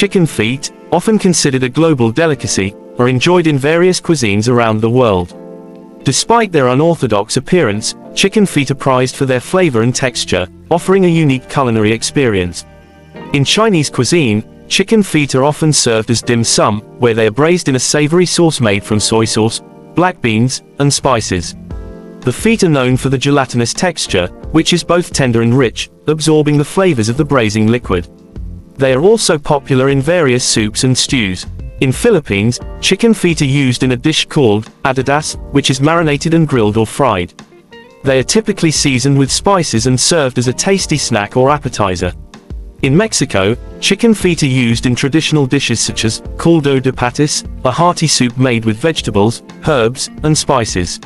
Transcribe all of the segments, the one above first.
Chicken feet, often considered a global delicacy, are enjoyed in various cuisines around the world. Despite their unorthodox appearance, chicken feet are prized for their flavor and texture, offering a unique culinary experience. In Chinese cuisine, chicken feet are often served as dim sum, where they are braised in a savory sauce made from soy sauce, black beans, and spices. The feet are known for the gelatinous texture, which is both tender and rich, absorbing the flavors of the braising liquid. They are also popular in various soups and stews. In Philippines, chicken feet are used in a dish called adidas, which is marinated and grilled or fried. They are typically seasoned with spices and served as a tasty snack or appetizer. In Mexico, chicken feet are used in traditional dishes such as caldo de patas, a hearty soup made with vegetables, herbs, and spices.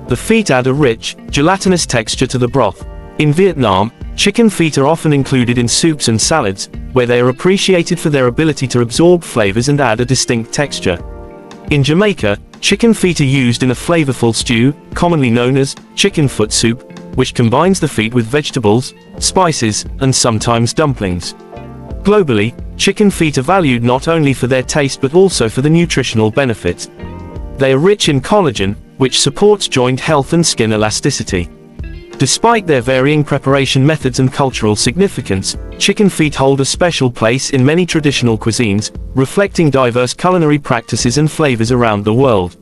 The feet add a rich, gelatinous texture to the broth. In Vietnam, chicken feet are often included in soups and salads, where they are appreciated for their ability to absorb flavors and add a distinct texture. In Jamaica, chicken feet are used in a flavorful stew, commonly known as chicken foot soup, which combines the feet with vegetables, spices, and sometimes dumplings. Globally, chicken feet are valued not only for their taste but also for the nutritional benefits. They are rich in collagen, which supports joint health and skin elasticity. Despite their varying preparation methods and cultural significance, chicken feet hold a special place in many traditional cuisines, reflecting diverse culinary practices and flavors around the world.